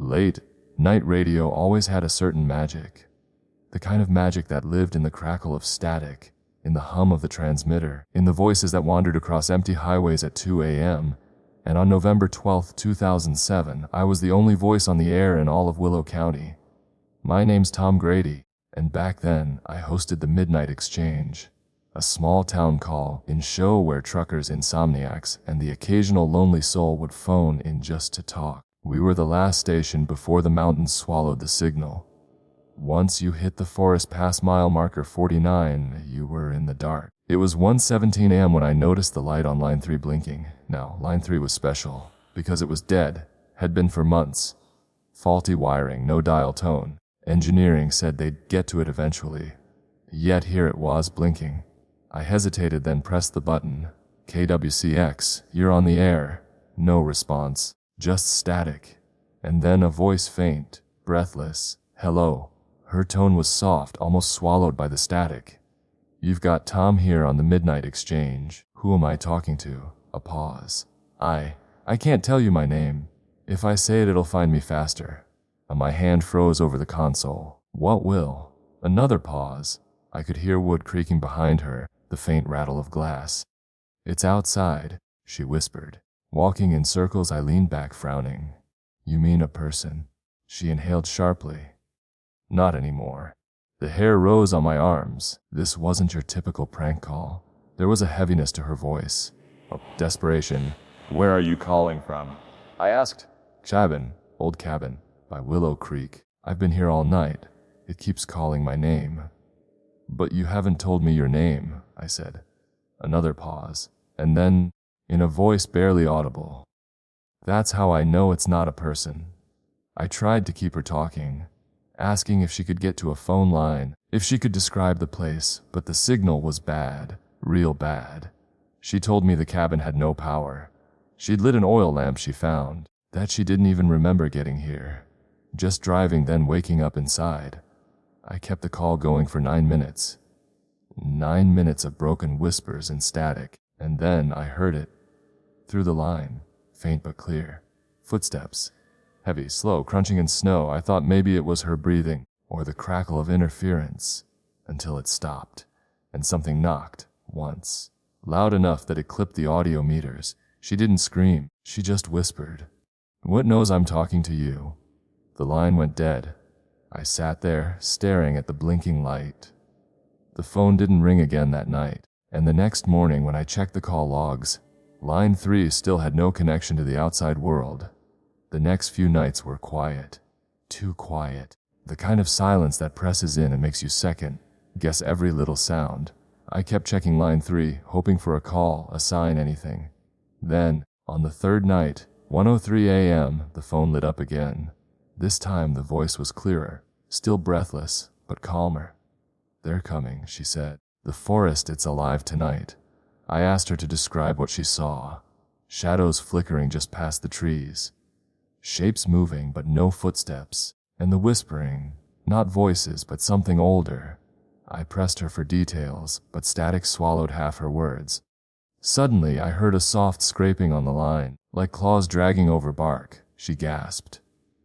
Late night radio always had a certain magic. The kind of magic that lived in the crackle of static, in the hum of the transmitter, in the voices that wandered across empty highways at 2 a.m. And on November 12, 2007, I was the only voice on the air in all of Willow County. My name's Tom Grady, and back then I hosted the Midnight Exchange, a small town call-in show where truckers, insomniacs, and the occasional lonely soul would phone in just to talk. We were the last station before the mountains swallowed the signal. Once you hit the forest past mile marker 49, you were in the dark. It was 1:17 a.m. when I noticed the light on line 3 blinking. Now, line 3 was special because it was dead, had been for months. Faulty wiring, no dial tone. Engineering said they'd get to it eventually. Yet here it was, blinking. I hesitated, then pressed the button. KWCX, you're on the air. No response, just static. And then a voice, faint, breathless. Hello. Her tone was soft, almost swallowed by the static. You've got Tom here on the Midnight Exchange. Who am I talking to? A pause. I can't tell you my name. If I say it, it'll find me faster. My hand froze over the console. What will? Another pause. I could hear wood creaking behind her, the faint rattle of glass. It's outside, she whispered. Walking in circles, I leaned back, frowning. You mean a person? She inhaled sharply. Not anymore. The hair rose on my arms. This wasn't your typical prank call. There was a heaviness to her voice. Desperation. Where are you calling from? I asked. Cabin, old cabin, by Willow Creek. I've been here all night. It keeps calling my name. But you haven't told me your name, I said. Another pause. And then, in a voice barely audible. That's how I know it's not a person. I tried to keep her talking, asking if she could get to a phone line, if she could describe the place, but the signal was bad, real bad. She told me the cabin had no power. She'd lit an oil lamp she found, that she didn't even remember getting here. Just driving, then waking up inside. I kept the call going for 9 minutes. 9 minutes of broken whispers and static, and then I heard it. Through the line, faint but clear. Footsteps. Heavy, slow, crunching in snow. I thought maybe it was her breathing, or the crackle of interference, until it stopped, and something knocked, once. Loud enough that it clipped the audio meters. She didn't scream, she just whispered. What knows I'm talking to you? The line went dead. I sat there, staring at the blinking light. The phone didn't ring again that night, and the next morning when I checked the call logs, line 3 still had no connection to the outside world. The next few nights were quiet. Too quiet. The kind of silence that presses in and makes you second guess every little sound. I kept checking line 3, hoping for a call, a sign, anything. Then, on the third night, 1:03 a.m., the phone lit up again. This time the voice was clearer, still breathless, but calmer. They're coming, she said. The forest, it's alive tonight. I asked her to describe what she saw. Shadows flickering just past the trees. Shapes moving, but no footsteps. And the whispering, not voices, but something older. I pressed her for details, but static swallowed half her words. Suddenly, I heard a soft scraping on the line, like claws dragging over bark. She gasped.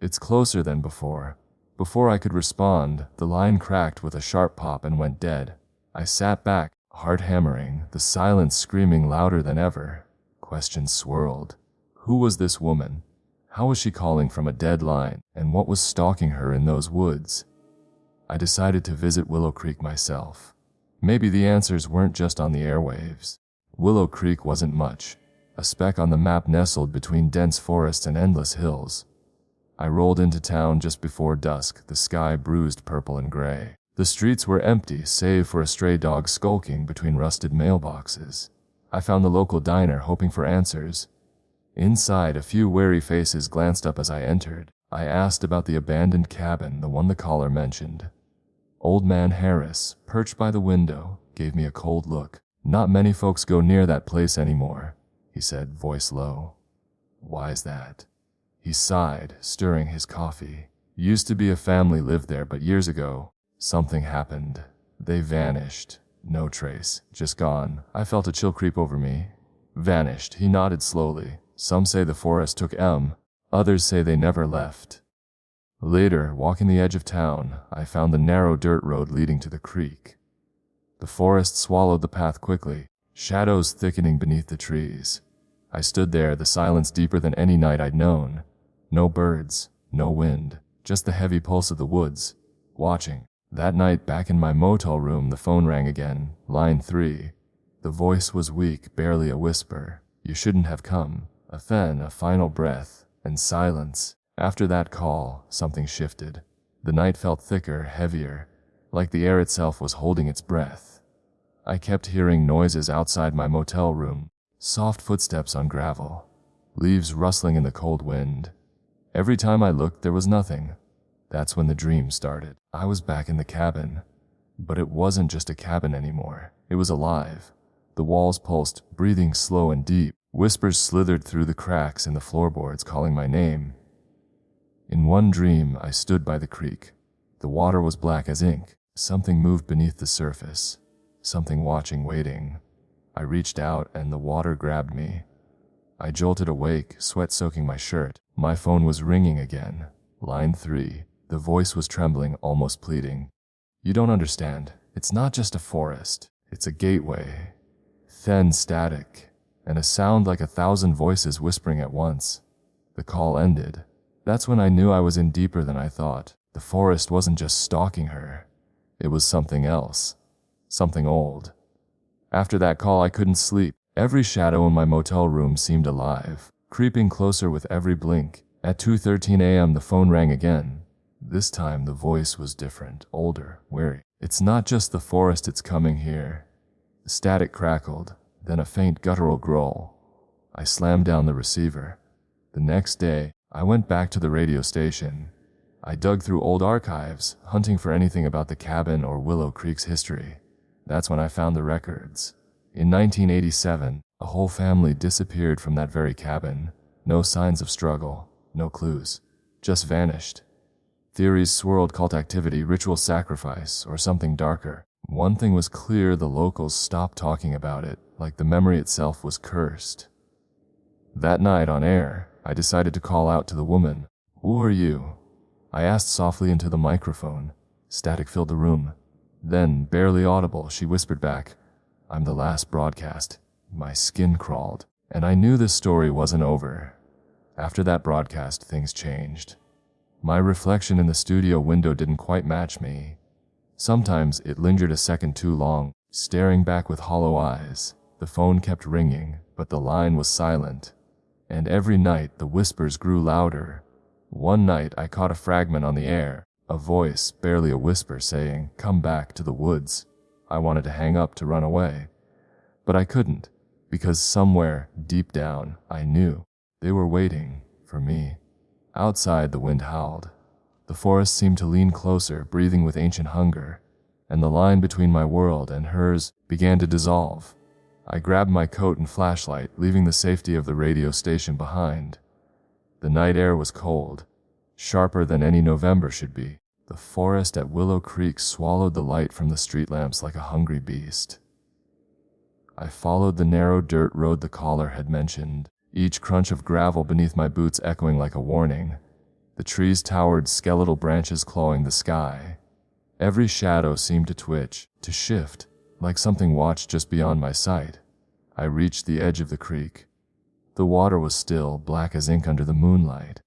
It's closer than before. Before I could respond, the line cracked with a sharp pop and went dead. I sat back, heart hammering, the silence screaming louder than ever. Questions swirled. Who was this woman? How was she calling from a dead line, and what was stalking her in those woods? I decided to visit Willow Creek myself. Maybe the answers weren't just on the airwaves. Willow Creek wasn't much, a speck on the map nestled between dense forests and endless hills. I rolled into town just before dusk, the sky bruised purple and gray. The streets were empty, save for a stray dog skulking between rusted mailboxes. I found the local diner, hoping for answers. Inside, a few wary faces glanced up as I entered. I asked about the abandoned cabin, the one the caller mentioned. Old man Harris, perched by the window, gave me a cold look. Not many folks go near that place anymore, he said, voice low. Why's that? He sighed, stirring his coffee. Used to be a family lived there, but years ago, something happened. They vanished. No trace. Just gone. I felt a chill creep over me. Vanished. He nodded slowly. Some say the forest took M. Others say they never left. Later, walking the edge of town, I found the narrow dirt road leading to the creek. The forest swallowed the path quickly, shadows thickening beneath the trees. I stood there, the silence deeper than any night I'd known. No birds, no wind, just the heavy pulse of the woods, watching. That night, back in my motel room, the phone rang again, line 3. The voice was weak, barely a whisper. You shouldn't have come. Then, a final breath, and silence. After that call, something shifted. The night felt thicker, heavier, like the air itself was holding its breath. I kept hearing noises outside my motel room, soft footsteps on gravel, leaves rustling in the cold wind. Every time I looked, there was nothing. That's when the dream started. I was back in the cabin. But it wasn't just a cabin anymore. It was alive. The walls pulsed, breathing slow and deep. Whispers slithered through the cracks in the floorboards, calling my name. In one dream, I stood by the creek. The water was black as ink. Something moved beneath the surface. Something watching, waiting. I reached out, and the water grabbed me. I jolted awake, sweat soaking my shirt. My phone was ringing again. Line 3. The voice was trembling, almost pleading. You don't understand. It's not just a forest. It's a gateway. Thin static, and a sound like 1,000 voices whispering at once. The call ended. That's when I knew I was in deeper than I thought. The forest wasn't just stalking her. It was something else. Something old. After that call, I couldn't sleep. Every shadow in my motel room seemed alive, creeping closer with every blink. At 2:13 a.m., the phone rang again. This time, the voice was different, older, weary. It's not just the forest, it's coming here. The static crackled, then a faint guttural growl. I slammed down the receiver. The next day, I went back to the radio station. I dug through old archives, hunting for anything about the cabin or Willow Creek's history. That's when I found the records. In 1987, a whole family disappeared from that very cabin. No signs of struggle, no clues, just vanished. Theories swirled: cult activity, ritual sacrifice, or something darker. One thing was clear: the locals stopped talking about it, like the memory itself was cursed. That night on air, I decided to call out to the woman. Who are you? I asked softly into the microphone. Static filled the room. Then, barely audible, she whispered back, I'm the last broadcast. My skin crawled, and I knew this story wasn't over. After that broadcast, things changed. My reflection in the studio window didn't quite match me. Sometimes it lingered a second too long, staring back with hollow eyes. The phone kept ringing, but the line was silent. And every night, the whispers grew louder. One night, I caught a fragment on the air, a voice, barely a whisper, saying, come back to the woods. I wanted to hang up, to run away. But I couldn't, because somewhere, deep down, I knew they were waiting for me. Outside, the wind howled. The forest seemed to lean closer, breathing with ancient hunger, and the line between my world and hers began to dissolve. I grabbed my coat and flashlight, leaving the safety of the radio station behind. The night air was cold, sharper than any November should be. The forest at Willow Creek swallowed the light from the street lamps like a hungry beast. I followed the narrow dirt road the caller had mentioned, each crunch of gravel beneath my boots echoing like a warning. The trees towered, skeletal branches clawing the sky. Every shadow seemed to twitch, to shift, like something watched just beyond my sight. I reached the edge of the creek. The water was still, black as ink under the moonlight.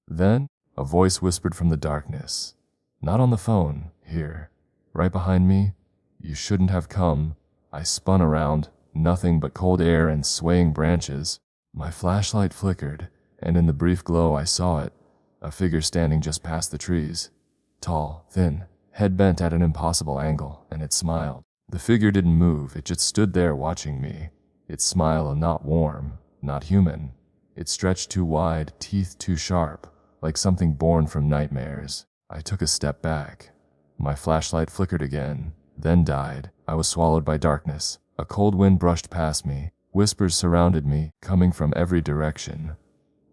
Then, a voice whispered from the darkness. Not on the phone, here, right behind me. You shouldn't have come. I spun around, nothing but cold air and swaying branches. My flashlight flickered, and in the brief glow I saw it, a figure standing just past the trees. Tall, thin, head bent at an impossible angle, and it smiled. The figure didn't move, it just stood there watching me. Its smile not warm, not human. It stretched too wide, teeth too sharp, like something born from nightmares. I took a step back. My flashlight flickered again, then died. I was swallowed by darkness. A cold wind brushed past me. Whispers surrounded me, coming from every direction.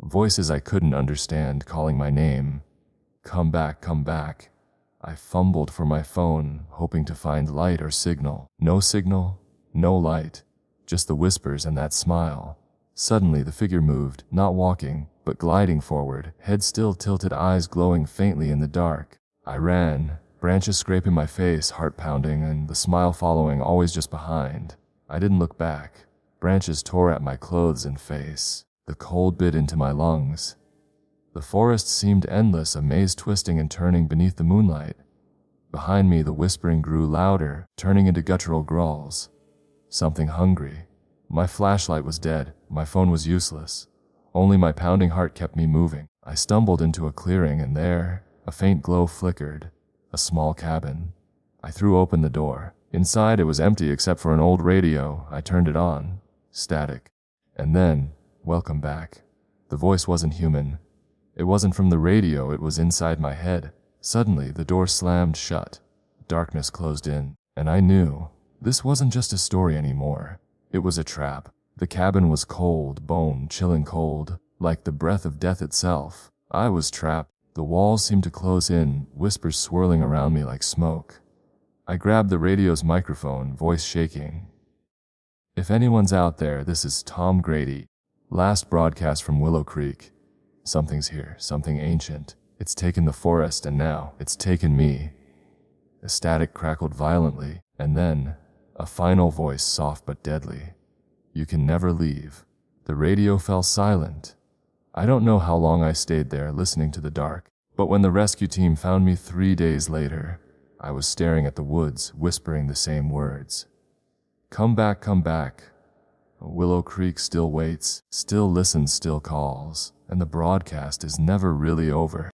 Voices I couldn't understand, calling my name. Come back, come back. I fumbled for my phone, hoping to find light or signal. No signal, no light, just the whispers and that smile. Suddenly the figure moved, not walking, but gliding forward, head still tilted, eyes glowing faintly in the dark. I ran, branches scraping my face, heart pounding, and the smile following, always just behind. I didn't look back. Branches tore at my clothes and face. The cold bit into my lungs. The forest seemed endless, a maze twisting and turning beneath the moonlight. Behind me, the whispering grew louder, turning into guttural growls. Something hungry. My flashlight was dead. My phone was useless. Only my pounding heart kept me moving. I stumbled into a clearing, and there, a faint glow flickered. A small cabin. I threw open the door. Inside, it was empty except for an old radio. I turned it on. Static. And then, welcome back. The voice wasn't human. It wasn't from the radio, it was inside my head. Suddenly, the door slammed shut. Darkness closed in, and I knew this wasn't just a story anymore. It was a trap. The cabin was cold, bone-chilling cold, like the breath of death itself. I was trapped. The walls seemed to close in, whispers swirling around me like smoke. I grabbed the radio's microphone, voice shaking. If anyone's out there, this is Tom Grady. Last broadcast from Willow Creek. Something's here, something ancient. It's taken the forest, and now it's taken me. The static crackled violently, and then a final voice, soft but deadly. You can never leave. The radio fell silent. I don't know how long I stayed there listening to the dark, but when the rescue team found me 3 days later, I was staring at the woods, whispering the same words. Come back, come back. Willow Creek still waits, still listens, still calls, and the broadcast is never really over.